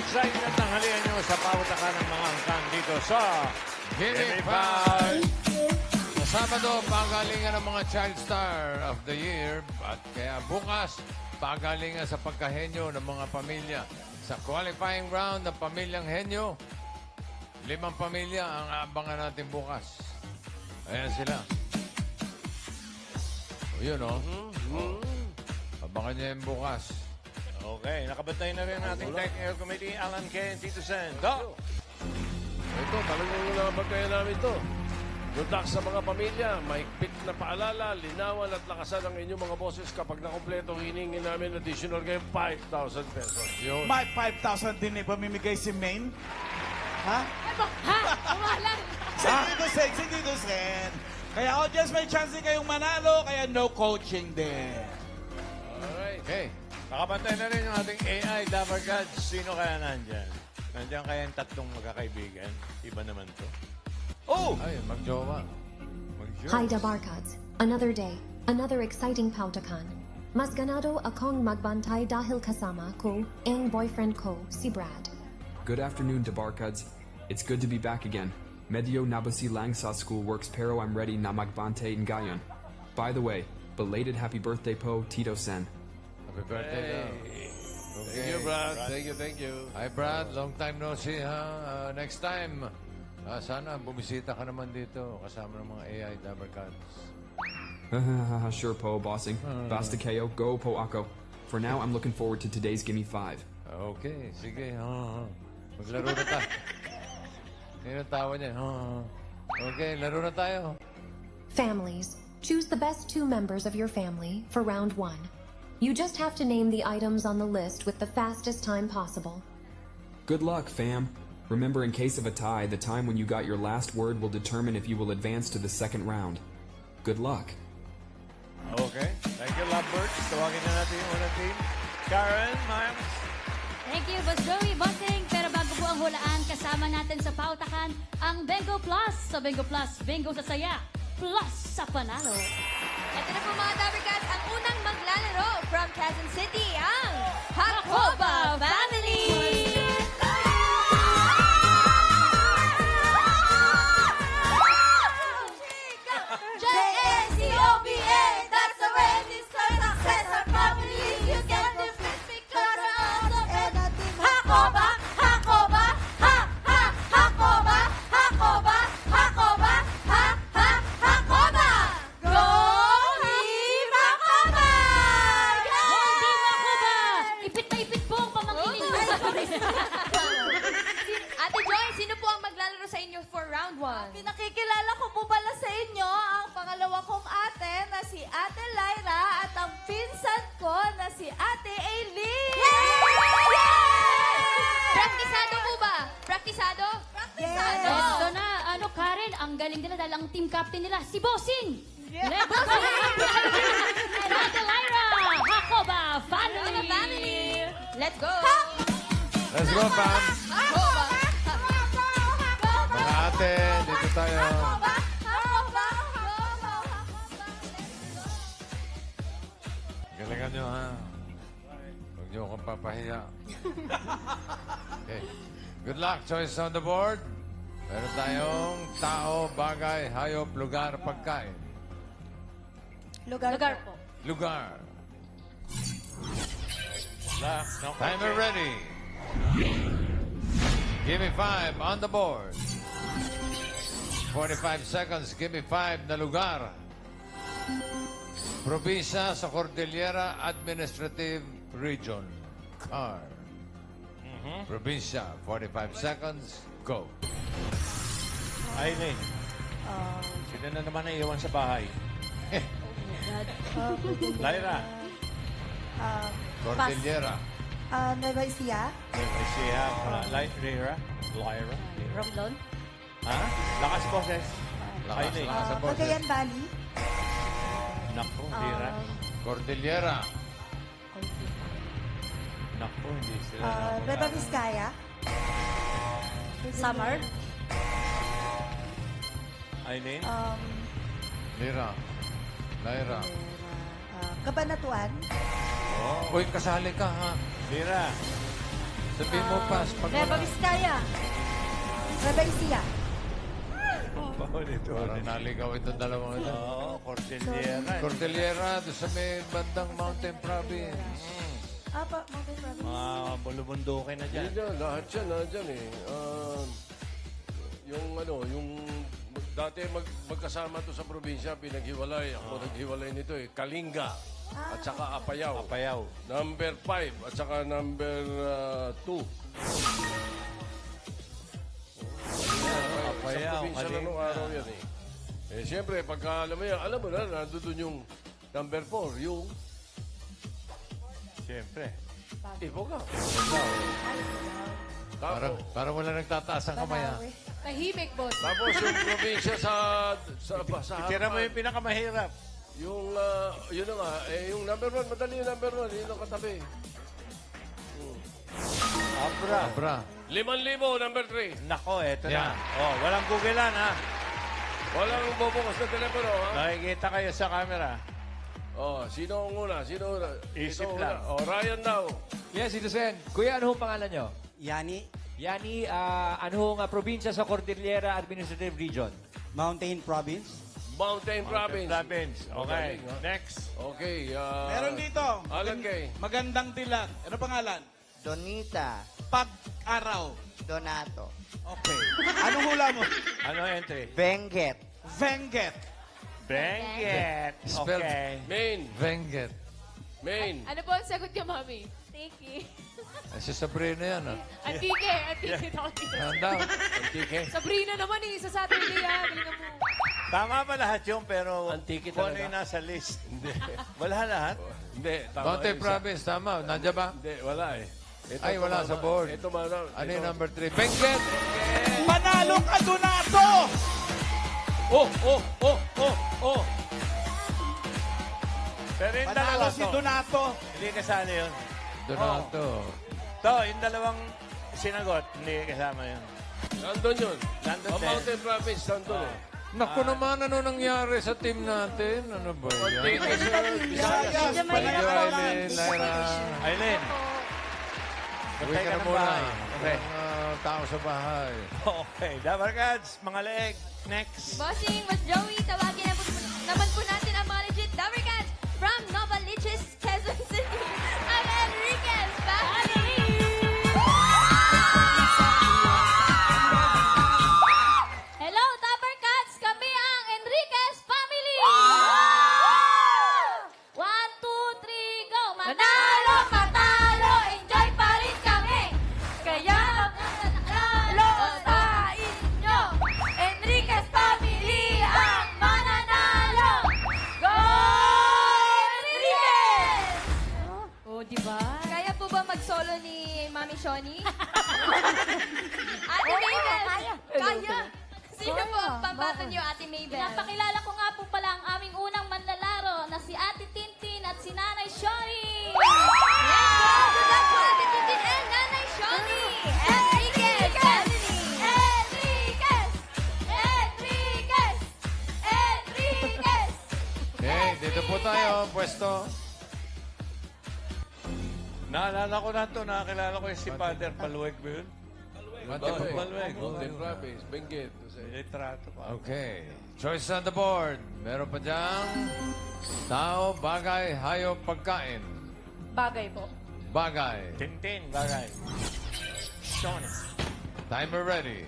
excitement ng halian nyo sa pautakan ng mga angkan dito sa Gimme Gimme Five. Five. Sa Sabado, pagalingan ng mga Child Star of the Year. At kaya bukas, pagalingan sa pagkahenyo ng mga pamilya. Sa qualifying round ng Pamilyang Henyo, 5 pamilya ang aabangan natin bukas. Ayan sila. O yun, o. Abangan niyo yung bukas. Okay, nakabantay na rin ang ating Technical Committee, Alan K. and Tito Sen. Go! Ito, talagang nabantayan namin ito. Good luck sa mga pamilya. Mahigpit na paalala, linawan at lakasan ang inyong mga boses kapag nakompleto, hiningin namin additional game 5,000 pesos. Yun. May 5,000 din pamimigay si Maine. Ha? Ha? Umalan! Sige, Sen. Kaya audience, may chance din kayong manalo, kaya no coaching din. Alright. Okay. Nakabantay na rin yung ating AI Dabber Gods. Sino kaya nandyan? Nandyan kaya yung tatlong magkakaibigan? Iba naman to. Oh! Ay, magjowa. Hi Dabarkads. Another day, another exciting Pautakan. Mas ganado akong magbantay dahil kasama ko ang boyfriend ko, si Brad. Good afternoon, Dabarkads. It's good to be back again. Medyo nabasi lang sa school works pero I'm ready na magbante ngayon. By the way, belated happy birthday po, Tito Sen. Happy birthday daw. Okay. Thank you, Brad. Thank you. Hi, Brad. Long time no see, ha? Next time, sana bumisita ka naman dito kasama ng mga AI Dabber Cats. Sure po, bossing. Basta kayo, go po ako. For now, I'm looking forward to today's Gimme 5. Okay, sige. Maglaro na tayo. Yan ang tawa niya. Okay, laro na tayo. Families, choose the best 2 members of your family for round 1. You just have to name the items on the list with the fastest time possible. Good luck, fam. Remember, in case of a tie, the time when you got your last word will determine if you will advance to the second round. Good luck. Okay. Thank you, Lovebirds. Tawagin na natin yung unang team. Karen, Miles. Thank you, Boss Joey, Bossing. Pero bago po ang hulaan, kasama natin sa pautakan ang Bingo Plus. Sa Bingo Plus, bingo sa saya, plus sa panalo. Ito na po mga Dabarkads, ang unang maglalaro from Quezon City, ang Hakoba Family! J-A-C-O-B-A, that's the way this kind of success our family. You get the fish because we're also anything. Hakoba, Hakoba, ha, ha, Hakoba, Hakoba, Hakoba, ha, ha, Hakoba. Go Team Hakoba! Go, Team Hakoba! Ipit na ipit po ang pamangkin ninyo. Ate Joy, sino po ang maglalaro sa inyo for round 1? Pinakikilala ko po pala sa inyo ang pangalawa kong ate na si Ate Lyra at ang pinsan ko na si Ate Aileen! Praktisado po ba? Praktisado? Praktisado! Ito na, Karen, ang galing nila dahil ang team captain nila, si Bossing! Let's go! And Ate Lyra, Hakoba Family! Let's go! Let's go, fam. Hakoba! Mga ate, dito tayo. Hakoba! Hakoba! Galingan nyo, ha? Huwag nyo akong papahiya. Okay. Good luck. Choice on the board. Meron tayong tao, bagay, hayop, lugar, pagkain. Lugar po. Lugar. No Timer ready. Give me 5 on the board. 45 seconds. Give me 5 na lugar. Probinsya sa Cordillera Administrative Region. Car. Probinsya. 45 seconds. Go. Aileen. Sino na naman na iwan sa bahay? Lyra. Cordillera. Nueva Ecija? Siya. Lyra. Lyra. Romblon? Ha? Lakas boses. Lakas, Aileen. lakas ang boses. Valley? Naku, Lyra. Cordillera. Naku, hindi sila. Nueva Vizcaya? Summer? Aileen. Lira. Lyra. Cabanatuan? Oh. Uy, kasali ka, ha? Lyra. Sabihin mo pass pag Nueva wala. Vizcaya. Nueva Ecija. Parang naligaw itong dalawang ito. Oo, Cordillera. Cordillera, doon sa may bandang Mountain Province. Apa, Mountain Province. Mga bulubundukin na dyan. Hindi na, lahat yan, nandyan eh. Yung dati magkasama to sa probinsya, pinaghiwalay. Ako naghiwalay nito eh. Kalinga at saka Apayao. Payaw. Number 5 at saka number 2. Apayao, Sa probinsya na nung Kalinga. araw yan eh. Eh, siyempre, pagka alam mo na, nandun yung number 4, yung Siyempre. Iboga. Parang wala nagtataas ang kamay, ha? Tahimik, boss. Tapos yung probinsya sa Tira mo harapan, yung pinakamahirap. yung, yun na nga, yung number 1, madali yung number 1, yun ang katabi. Abra. Abra. 5,000, number 3. Nako, eto Yan. na. Oh, walang googlean ha. Walang bubukas na telepono, ha? Nakikita kayo sa camera. Oh, sino ang una? Sino una? Isip Ito lang. una. Oh, Ryan daw. Yes, Tito Sen. Kuya, ano hong pangalan nyo? Yani, Yani, ano hong probinsya sa Cordillera Administrative Region? Mountain Province. Mountain Province. Province. Okay. Magaling, ha? Next. Okay. Meron dito. Alan Kay. Magandang dilag. Ano pangalan? Donita. Pag-araw. Donato. Okay. Anong hula mo? Ano entry? Benguet. Venget. Benguet. Spelled Okay. Maine. Venget. Maine. Ano po ang sagot niyo, Mami? Tiki. Ay, si Sabrina yan, ha? Antike. Antike daw. Handa. Antike. Sabrina naman eh. Sa Saturday ah. Galingan mo. Tama ba lahat yun, pero Antike kung ano talaga. yung nasa list? Wala lahat? Hindi. Tama. Mountain Isa. Province, tama. Nandiyan ba? Hindi, wala eh. Ito, Ay, wala sa board. Ito, mana. Ano yung number 3? Benguet! Panalo ka, Donato! Oh! Pero yung Panalo dalawa si to, Donato. hindi kasali yun. Donato. To, yung dalawang sinagot, hindi kasama yun. Nandun yun. Nandun Ang din. Mountain Province, nandun eh. Naku naman, ano nangyari sa team natin? Ano ba yan? Antike sa Visayas. Medyo mahirap Medyo po, Aileen, Lyra. Aileen. Uwi Bantay ka na ng muna. bahay. Okay. Mga tao sa bahay. Okay. Dabarkads, mga leeg. Next. Bossing, Mas Joey, tawagin naman po natin ang mga legit Dabber Cats from Novaliches, Quezon City. Ang Enriquez family! Hello, Dabber Cats! Kami ang Enriquez family! 1, 2, 3, go! Manalo, matalo, enjoy pa rin kami. Kaya manalo sa inyo. Enriquez family ang mananalo. Go, Enriquez! Oh, di ba? Kaya po ba mag-solo ni Mami Shoni? Ate Mabel! Kaya! Sino po ang pambato niyo, Ate Mabel? Napakilala ko nga po pala ang aming unang manlalaro na si Ate Tintin at si Nanay Shoni! Let's go! Good luck po, Ate Tintin and Nanay Shoni! Enriquez family! Enriquez! Enriquez! Enriquez! Okay, dito po tayo. Pwesto. Naalala ko na ito. Nakakilala ko yung si Father Paluweg ba yun? Paluweg. Mountain Province. Benguet. Litrato pa. Okay. Choice on the board. Meron pa diyang tao, bagay, hayop, pagkain. Bagay po. Bagay. Tintin, bagay. Shoni. Timer ready.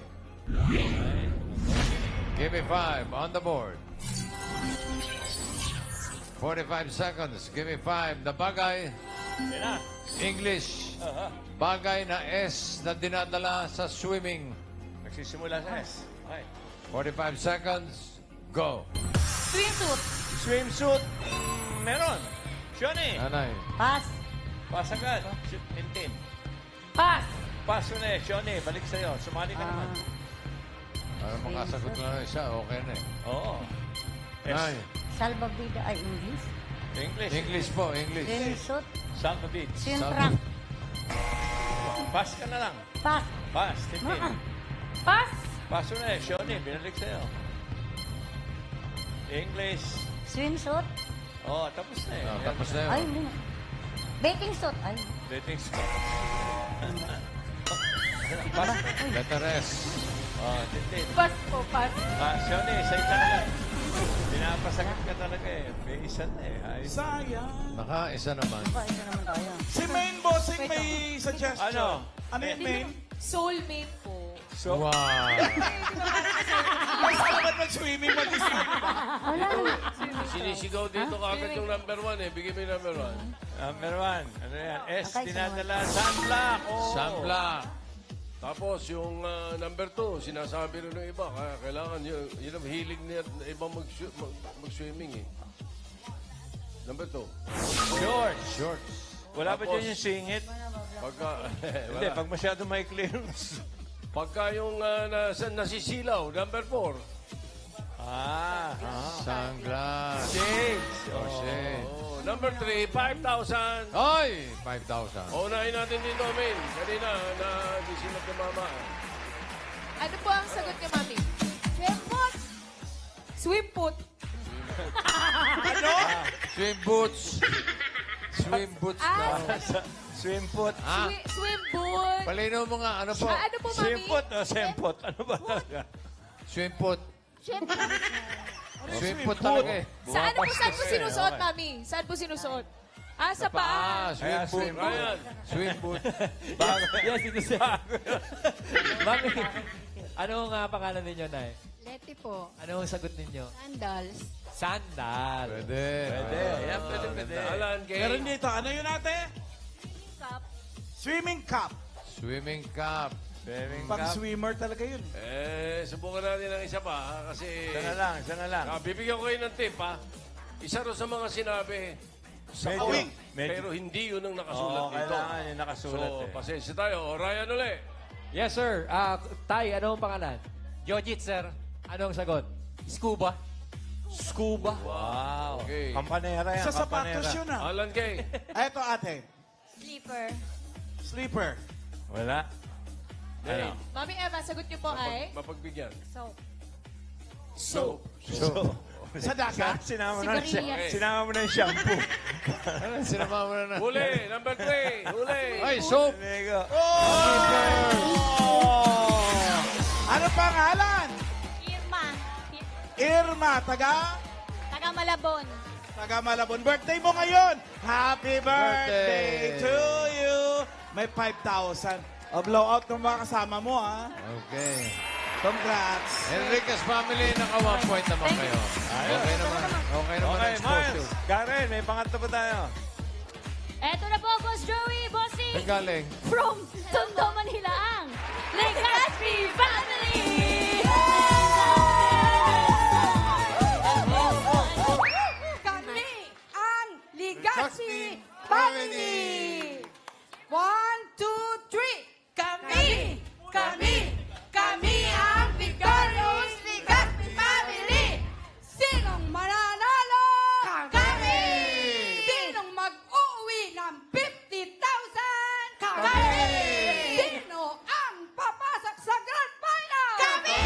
Give me 5 on the board. 45 seconds. Give me 5. The bagay, Yan na. English. Bagay na S na dinadala sa swimming. Nagsisimula sa S. Okay. 45 seconds. Go. Swimsuit. Swimsuit. Meron. Shoni. Nanay. Pass. Pass agad. Tintin. Pass. Pass ulit. Shoni, balik sa'yo. Sumali ka naman. Para makasagot mo na siya, okay na eh. Oo. Nay. Salvavida ay English. English. English po, English. Swimsuit. Salva Beach. Swimtrack. Pass ka na lang. Pass. Pass. Tintin. Pass. Pass ulit. Shoni, binalik sa'yo. English. Swimsuit. Oo, tapos na eh. Tapos na yun. hindi na. Bathing suit. Ay. Dating spot. Pass. Letter S. Oh, tintin. Pas po, pas. Shoni, sa isa na lang. Pinapasagot ka talaga eh. May isa na eh. Ayos. Sayang. Naka-isa naman. Si Main Bossing may suggestion. Ano yung Main? Soulmate po. So, Wow. Basta naman mag-swimming mag-isip. Sinisigaw dito kagad yung number 1 eh. Bigyan mo yung number 1. number 1. Ano yan? S, tinadala. Sunblock. Oh. Sunblock. Tapos yung number 2, sinasabi rin ng iba. Kaya kailangan yun ang hilig niya ibang mag-swimming eh. Number 2. Shorts. Shorts. Wala ba Tapos, dyan yung singit? Pagka, Hindi, pag masyado may clearance. pagka yung nasisilaw, number 4. Sunglass. Shades. Oh, shade. Oh, number 3, 5,000. Ay! 5,000. Unahin natin dito, Min. Kanina, di sila kumama. Ano po ang sagot niya, Mami? Swimfoot. Swimput. Swim boots. Swim boots daw. Swim foot. Swimboot. Palino mo nga. Ano po? Ano po, Mami? Swim foot o sempot? Ano ba talaga? Swim foot. Swim foot foot? talaga eh. Saan po Bumapas sinusuot, eh. Mami? Saan po sinusuot? Sa Ah, paa. swim boot. swim boot. Ayan. Swim boot. Yes, ito siya. Mami, ano nga pangalan ninyo, Nay? Leti po. Ano ang sagot ninyo? Sandals. Sandal. Pwede. Pwede. Yan, pwede. Alan, kay... Meron dito. Ano yun ate? Cup. Swimming cup. Swimming cap. Swimming Pang cup. swimmer talaga yun. Subukan natin ng isa pa, ha? Kasi... Isa na lang. Bibigyan ko kayo ng tip, ha? Isa ro sa mga sinabi sa Medyo- kawing, medyo- pero hindi yun ang nakasulat Oo, dito. kailangan yung nakasulat So, eh. pasensya tayo. O, Ryan uli. Yes, sir. Tay, ano ang pangalan? Jojit, sir. Ano ang sagot? Scuba. Scuba. Wow. Okay. Kampanera yan. Sa sapatos kampanera. yun ah. Alan Kay. Eto ate. Sleeper. Sleeper. Wala. Ano? Mami Eva, sagot niyo po ay? Mapagbigyan. Soap. So, So, Sa dagat. sinama mo na Sigarilyas. sinama mo na yung shampoo. Ano, sinama mo na na. huli. Number 3. Huli. Ay, soap. Lego. Ano pangalan? Irma. Irma. Taga Malabon. Malabon. Birthday mo ngayon. Happy birthday to you. May 5,000. O blowout ng mga kasama mo ha. Okay. Congrats. Enriquez family, naka 1 point naman kayo. Okay naman. Okay naman Okay, ang Miles. exposure. Karen, may pangatlo pa tayo. Eto na po, Boss Joey, Bossing. Saan galing? From Tondo, Manila, ang Legazpi Family! Kami ang Ligaspi Family! 1, 2, 3! Kami ang Victorious Ligaspi Family! Sinong mananalo? Kami! Sinong mag-uwi ng 50,000? Kami! Sino ang papasok sa Grand Final? Kami!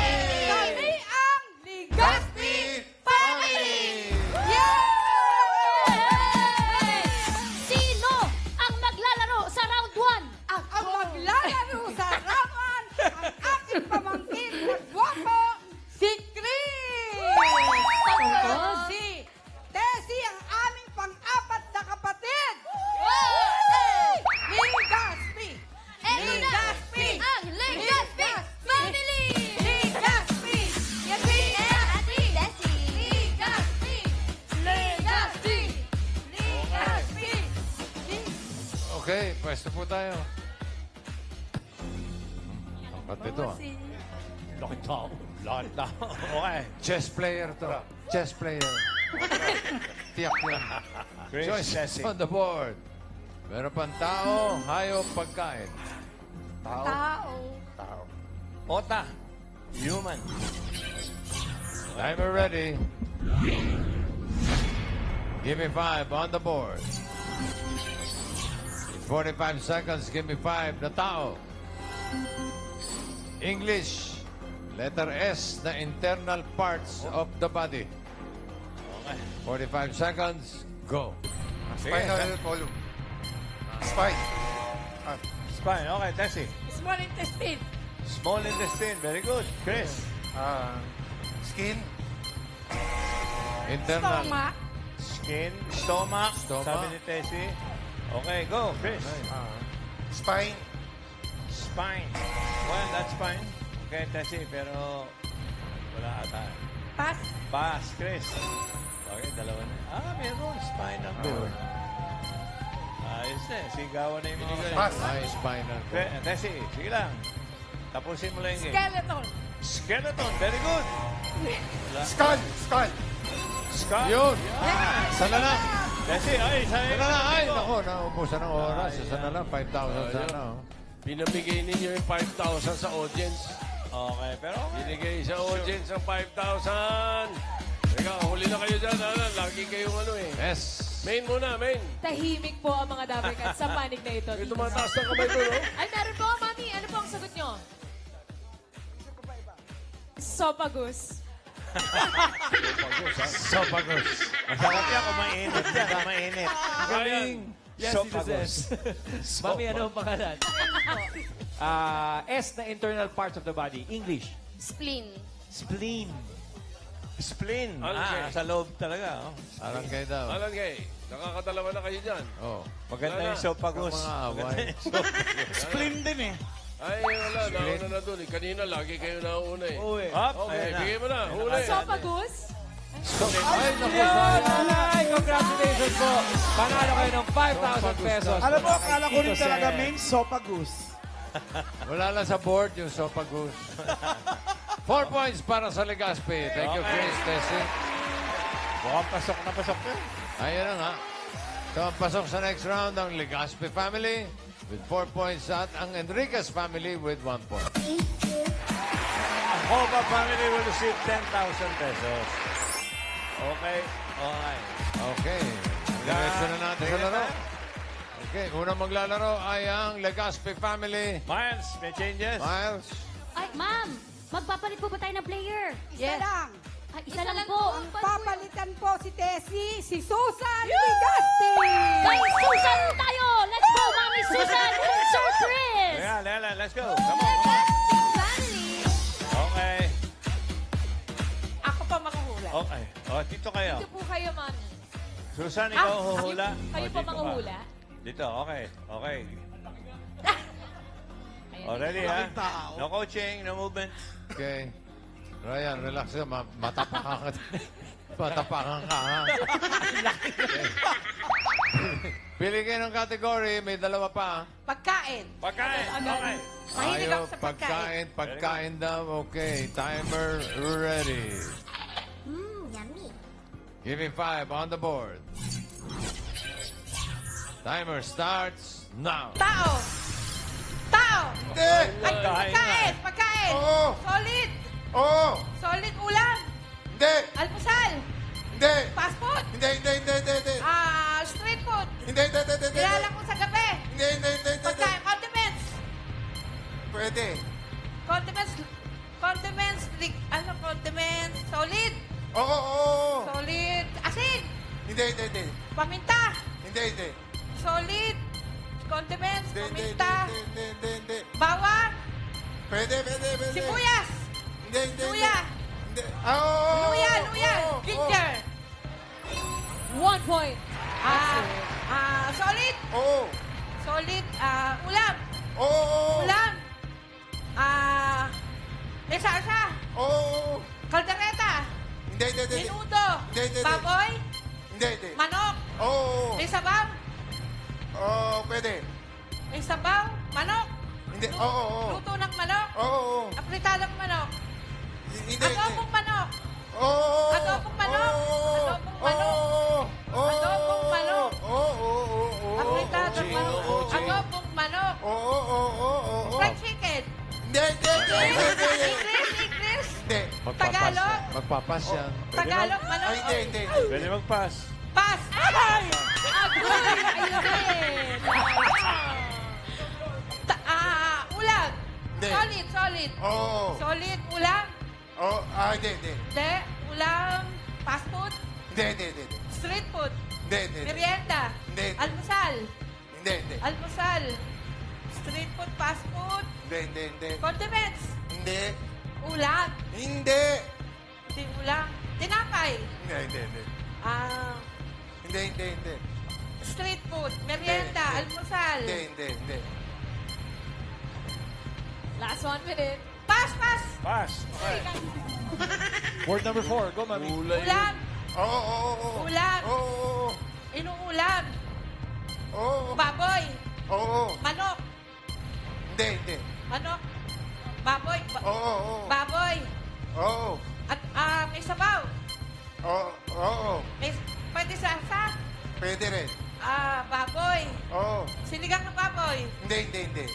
Kami ang Ligaspi Family! Yay! Sino ang maglalaro sa round 1? Ang maglalaro sa raman ang aking pamangkin na gwapo, si Chris! At si Tessie, ang aming pang-apat na kapatid! Ligaspi! Ligaspi! Ang Legazpi Family! Ligaspi! Ligaspi! Ligaspi! Ligaspi! Okay, pwesto po tayo. Ang ito ah. Laki tao. Laki tao. Okay. Chess player to. Chess player. Tiyak yan. Chris Choices Chessing. on the board. Meron pang tao, hayop, pagkain. Tao. Ota. Human. Timer ready. Give me 5 on the board. In 45 seconds, give me 5 na tao. English. Letter S na internal parts of the body. 45 seconds, go. Spinal column. Spine. Spine. Okay, Tessie. Small intestine. Small intestine. Very good. Chris. Skin. Internal. Stomach. Skin. Stomach. Stomach. Sabi ni Tessie. Okay, go. Chris. Spine. Spine. Well, that's fine. Okay, Tessie, pero wala ata. Pass. Pass, Chris. Okay, dalawa na. Meron. Spine ang door. Ayos na. Sigawan na yung mga kasama. Pass. Ay, spinal cord. Tessie, sige lang. Tapusin mo lang yung game. Skeleton. Skeleton. Very good. Skull. Skull. Scott. Yun. Sana lang. Tessie, ay, Sana na, ay, naku, naubusan ng oras. Sana lang, 5,000 sana. oh. Pinamigay ninyo yung 5,000 sa audience. Okay, pero Binigay sa audience ang 5,000. Teka, huli na kayo dyan. Lagi kayong Yes. Main muna, main. Tahimik po ang mga Dabarkad sa panig na ito. May tumataas ng kamay doon, no? Ay, meron po, Mami. Ano po ang sagot nyo? Sopagus. Sopagus. masarap yan kung mainit yan. Mainit. Galing. Yes, Sopagus. Mami, ano ang pangalan? S na internal parts of the body. English. Spleen. Spleen. Spleen. Okay. Sa loob talaga. Oh. Parang kayo daw. Malangay. Nakakadalawa na kayo dyan. Oh. Maganda Wala yung na. sopagus. Mga away. Maganda yung sopagus. Spleen din eh. Ay, wala. Nauna na doon. Kanina, lagi kayo nauna eh. Oo eh. Up. Okay, Ayan na. bigay mo na. Huli. Sopagus? Ay, naku, sayang. Ay, congratulations po. Panalo kayo ng 5,000 pesos. Alam mo, akala ko rin Tito talaga Sen. main sopagus. Wala lang sa board yung Sopagus. 4 points para sa Legazpi. Thank you, Okay. Chris, Tessie. Mukhang pasok na pasok yun. Ayan na nga. So, ang pasok sa next round ang Legazpi family with 4 points at ang Enriquez family with 1 point. Hoba family will receive 10,000 pesos. Okay. Okay. Okay. Diretso na natin sa laro. Okay, unang maglalaro ay ang Legazpi family. Miles, may changes? Miles. Ay, ma'am. Magpapalit po ba tayo ng player? Isa lang. Ay, isa lang po. Ang papalitan po si Tessie, si Susan Ligaspi. Kay Susan tayo! Let's go, Mami Susan! Sir Chris! Yeah, Lela, let's go. Come on, come on. Okay. Ako pa makuhula. Okay. Oh, dito kayo. Dito po kayo, Mami. Susan, ikaw huhula. Kayo Oh, pa dito ka. manguhula. Dito, okay. Okay. Oh, ready, ha? No coaching, no movement. Okay. Ryan, relax ka. Matapakan ka. Matapakan ka, ha? Okay. Pili kayo ng category. May dalawa pa. Pagkain. Pagkain. Okay. Mahilig ako Ayaw, sa pagkain. pagkain daw. Okay, timer ready. Yummy. Give me 5 on the board. Timer starts now. Tao. Tao. Hindi. Ay, Pagkain pagkain. Pagkain. Oo. Solid. Oo. Solid ulam. Hindi. Almusal. Hindi. Fast food. Hindi. Street food. Hindi. Kilala ko sa gabi. Hindi. Pagkain. Condiments. Pwede. Condiments. Condiments. Condiments. Solid. Oo. Solid. Asin. Hindi. Paminta. Hindi. Solid. Condiments. Hindi. Paminta. Bawang. Pwede. Sibuyas. Hindi. Luya. Hindi. Oo. Luya. Oo. Ginger. 1 point. Solid. Oo. Solid. Ulam. Oo. Ulam. May salsa. Oo. Kaldereta. Hindi. Menudo. Hindi. Baboy. Hindi. Manok. Oo. May sabaw. Oo. Pwede. May sabaw. Manok. Hindi. Oo. Luto ng manok. Oo. Apritadong manok. Hindi. Adobong manok. Oo. Adobong manok. Adobong manok. Adobong manok. Apritadong manok. Adobong manok. Fried chicken. English. Hindi. Tagalog. Magpapas yan. Tagalog manok. Ay, hindi. Pwede mag-pass. Pass. Ay! Ulam. Hindi. Solid. Oo. Solid ulam. Oo. Hindi. Hindi. Ulam. Fast food. Hindi. Street food. Hindi. Merienda. Hindi. Almusal. Hindi. Almusal. Street food, fast food. Hindi. Condiments. Hindi. Ulam. Hindi. Hindi ulam. Tinapay. Hindi. Ah, Hindi. street food. Merienda. Hindi. Almusal. Hindi. Last 1 minute. Pass. Pass. Okay. Word number 4. Go, Mami. Ulam. Oo. Ulam. Oo. Inuulam. Oo. Baboy. Oo. Manok. Hindi. Manok. Baboy. Oo. Baboy. Oo. At may sabaw. Oo. Pwede sa Pwede rin. baboy. Oo. Sinigang ng baboy. Hindi.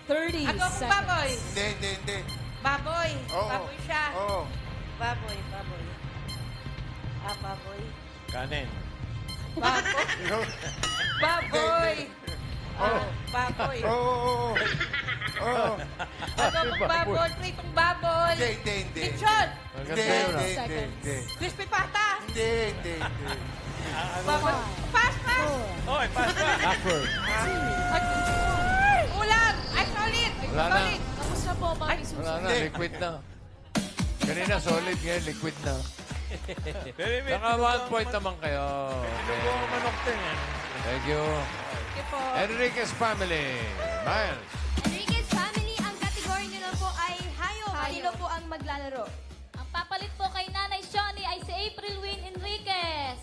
30 Adobong baboy. Hindi. Baboy. Oo. Baboy siya. Oo. Baboy. Baboy. Kanin. Baboy. Baboy. Baboy. Oo. Adobong baboy. Pritong baboy. Hindi. Lechon. Hindi. Crispy pata. Hindi. Baboy. Pass. Okay, pass pa. Backward. Ulam. Ay, solid. Wala na. Tapos na po, Mami Wala na, liquid na. Kanina solid, ngayon liquid na. Pero may Naka 1 point naman kayo. tinubo ang manok din eh. Thank you. Thank you po. Enriquez family. Miles. Enriquez family, ang category nila po ay hayop. Sino po ang maglalaro? Ang papalit po kay Nanay Shoni ay si April Win Enriquez.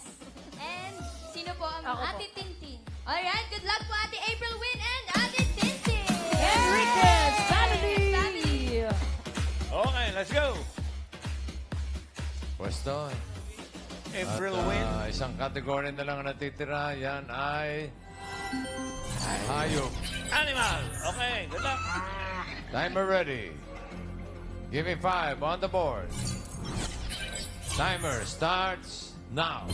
And sino po ang Ako po. Ate Tintin. Alright, good luck po Ate April Win and Ate Tintin! Enriquez family. Okay, let's go. Pwesto. April At, Win. Isang category na lang ang natitira. Yan ay hayop. Animal. Okay, good luck. Timer ready. Give me 5 on the board. Timer starts now.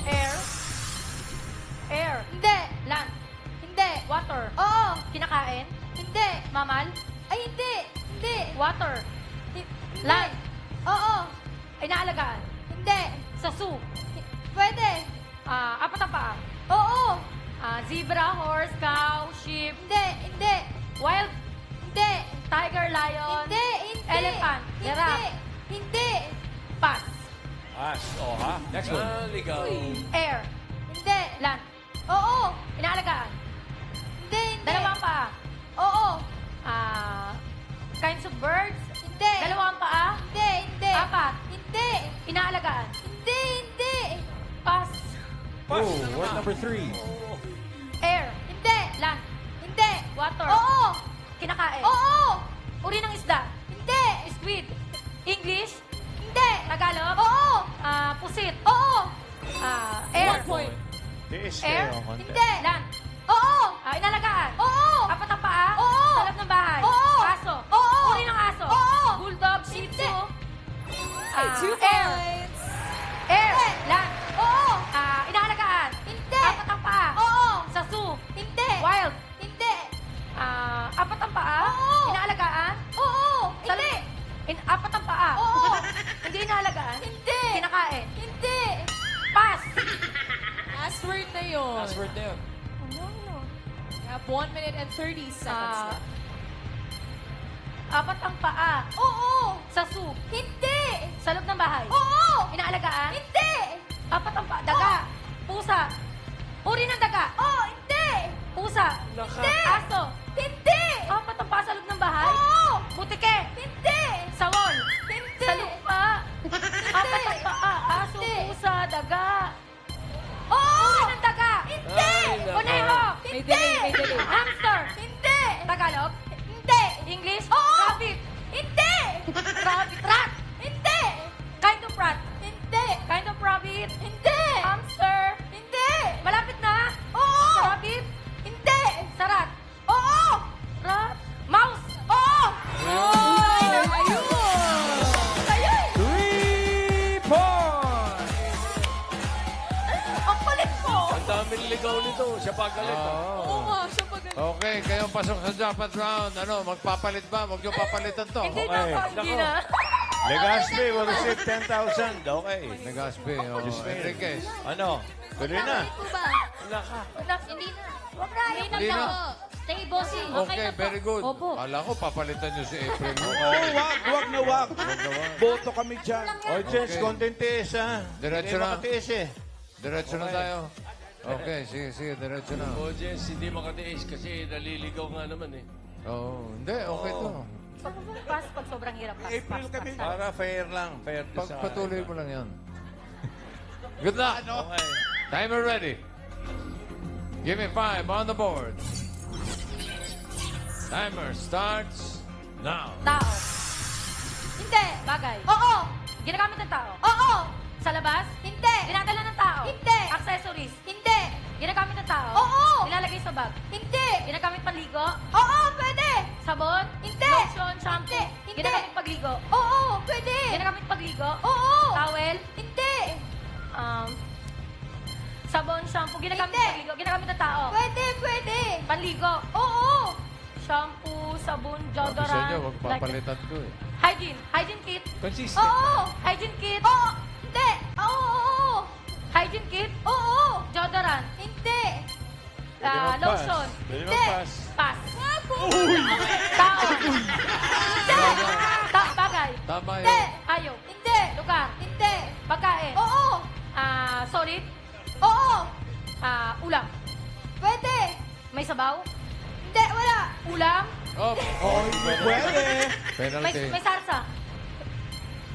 Air. Hindi. Land. Hindi. Water. Oo. Kinakain. Hindi. Mamal. Ay, hindi. Hindi. Water. Hindi. Land. Oo. Inaalagaan. Hindi. Sa zoo. Pwede. Apat ang paa. Oo. Zebra, horse, cow, sheep, Hindi. wild, Hindi. tiger, lion, Hindi. elephant, giraffe. Hindi. pass. Pass. Oh, ha? Next one. Ligaw. Air, Hindi. land, Oo. inaalagaan, Hindi. dalawang paa, Oo. kinds of birds, Hindi. dalawang paa, Hindi. apat, Hindi. inaalagaan, Hindi. pass. Oh, word number 3. Air, Hindi. land, Hindi. water, Oo. kinakain, Oo. uri ng isda, Hindi. squid, English, Hindi. Tagalog, Oo. pusit, Oo. air, Tiis Air? kayo. konti. Hindi. land, Oo. inalagaan, Oo. apat ang paa, Oo. sa loob ng bahay, Oo. aso, Oo. uri ng aso, Oo. bulldog, shih tzu, Two air, points. air, land, Oo. inaalagaan, Hindi. apat ang paa, Oo. sa zoo, Hindi. wild, Hindi. apat ang paa, Oo. inaalagaan, Oo. sa Hindi. apat ang paa, Oo. hindi inaalagaan, Hindi. kinakain, Hindi. pass, Last word na yun. Last word na yun. You have 1 minute and 30 seconds Ah, left. apat ang paa, Oo. sa zoo, Hindi. sa loob ng bahay, Oo. inaalagaan, Hindi. apat ang paa, daga, pusa, uri ng daga, Oo. Hindi. pusa, Hindi. aso, Hindi. apat ang paa sa loob ng bahay, Oo. butike, Hindi. sawol, Hindi. sa lupa, apat ang paa, aso, Hindi. pusa, daga, Oo. uri ng daga, Hindi. kuneho, May delay, may delay. hamster, Hindi. Tagalog, Hindi. English, Oo. rabbit, Hindi. rabbit, rat, Hindi. kind of rat, Hindi. kind of rabbit, Hindi. hamster, Hindi. malapit na, Oo. sa rabbit, Hindi. sa rat, Oo. rat, mouse, Oo. Ayun! 3 points! Ang kulit ko. Ang daming ligaw nito. Siya pa galit. Oo nga, siya pa ganun. Okay, kayong pasok sa jackpot round. Magpapalit ba? Huwag niyo papalitan to. hindi Okay. na, hindi na. Legaspi will receive 10,000. Okay. Nagaspi. Enriquez. Ano? Tuloy na. Po ba? Hindi na. Wag na. Hindi na. Stay, bossing. Okay, Okay, na po. very good. Opo. Kala ko, papalitan nyo si April. Oh, wag na wag. Boto kami dyan. O, Jens, Okay. konting tiis, ha? Diretso Hindi na. makatiis, eh. Diretso na tayo. Okay, sige, diretso na. O, Jens, hindi makatiis kasi naliligaw nga naman eh. Oo, hindi, okay to. Pass pag sobrang hirap. Pass, April pass, kami. pass. Para fair lang. Fair to sa... Pagpatuloy mo lang yan. Good luck. Okay. Timer ready. Give me 5 on the board. Timer starts now. Tao. Hindi. Bagay. Oo. Ginagamit ng tao. Oo. Sa labas? Hindi. Dinadala ng tao? Hindi. Accessories? Hindi. Ginagamit ng tao? Oo. Nilalagay sa bag? Hindi. Ginagamit panligo? Oo, pwede. Sabon? Hindi. Lotion, shampoo? Hindi. Ginagamit pagligo? Oo, pwede. Ginagamit pagligo? Oo. Towel? Hindi. Sabon, shampoo, ginagamit pagligo? Ginagamit ng tao? Pwede, pwede. Panligo? Oo. Shampoo, sabon, Sabi sa deodorant. inyo, wag papalitan ko eh. Hygiene. Hygiene kit. Consistent. Oo. Hygiene kit. Oo. Hindi. Oo. Hygiene kit. Oo. Deodorant. Hindi. Pwede mag-pass. Lotion. Pwede Hindi. mag-pass. Pass. Tao. Hindi. Bagay. Tama Hindi. yun. Ayaw. Hindi. Lugar. Hindi. Pagkain. Oo. Solid. Oo. Ulam. Pwede. May sabaw? Hindi. Wala. Ulam. Oh, Pwede. penalty. May sarsa.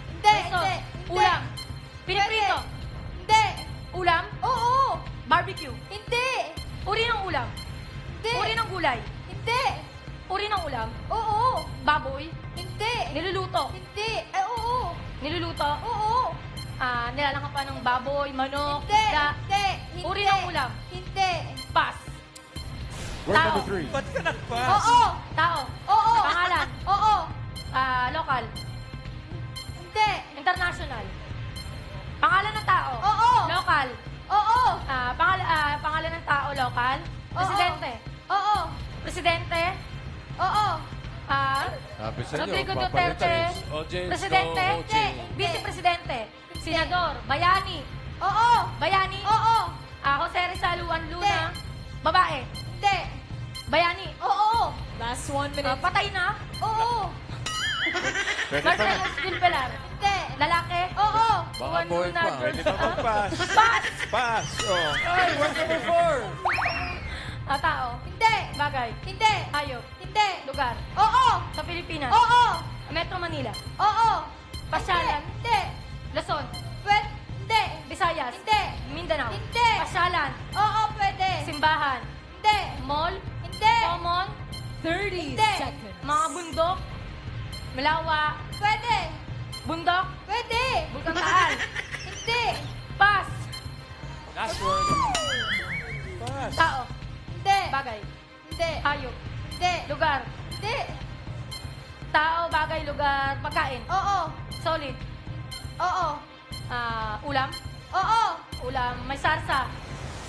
Hindi, hindi. Ulam. Piniprito. Hindi. Ulam? Oo. Barbecue. Hindi. Uri ng ulam. Hindi. Uri ng gulay. Hindi. Uri ng ulam. Oo. Baboy. Hindi. Niluluto. Hindi. Oo. Niluluto. Oo. Nilalangka pa ng baboy, manok, isda. Hindi. Uri ng ulam. Hindi. Pass. Word Tao. number 3. Ba't ka nag-pass? Oo. Tao. Oo. Pangalan. Oo. Local. Hindi. International. Pangalan ng tao. Oo. Local. Oo. Pangalan ng tao, local. Presidente. Oo. Presidente. Oo. Sabi sa inyo, Rodrigo papalitan Duterte. eh. O, James, Presidente. no coaching. Vice-presidente. Senador. Bayani. Oo. Bayani. Oo. Jose Rizal Luna. Babae. Hindi. Bayani. Oo. Last 1 minute. Patay na? Oo. Pwede pa. Marcelo Vilpelar. Hindi. Lalaki? Oo. Baka Juan buhay Luna pa. Jordan. Pwede pa mag-pass. Pass! Pass. Oh. Ay, word number 4. Tao. Hindi. Bagay. Hindi. Hayop. Hindi. Lugar. Oo. Sa Pilipinas. Oo. Metro Manila. Oo. Pasyalan. Hindi. Luzon. Pwede. Hindi. Visayas. Hindi. Mindanao. Hindi. Pasyalan. Oo, pwede. Simbahan. Hindi. Mall. Hindi. Common. 30 Hindi. seconds. Mga bundok. Malawa. Pwede. Bundok. Pwede. Bulkang Taal. Hindi. Pass. Last word. Pass. Tao. Hindi. Bagay. Hindi. Hayop. Hindi. Lugar. Hindi. Tao, bagay, lugar, pagkain. Oo. Solid. Oo. Ulam. Oo. Ulam. May sarsa.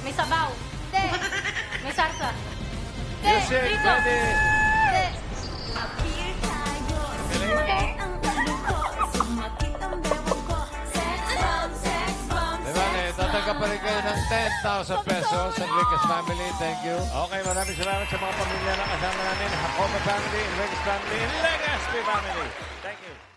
May sabaw. Hindi. May sarsa. Hindi. Music, Dito. ready. Hindi. Diba, tatanggap pa rin kayo ng 10,000 pesos sa Enriquez family. Thank you. Okay, maraming salamat sa mga pamilya na kasama namin. Jacobo family, Enriquez family, Legazpi family. Thank you.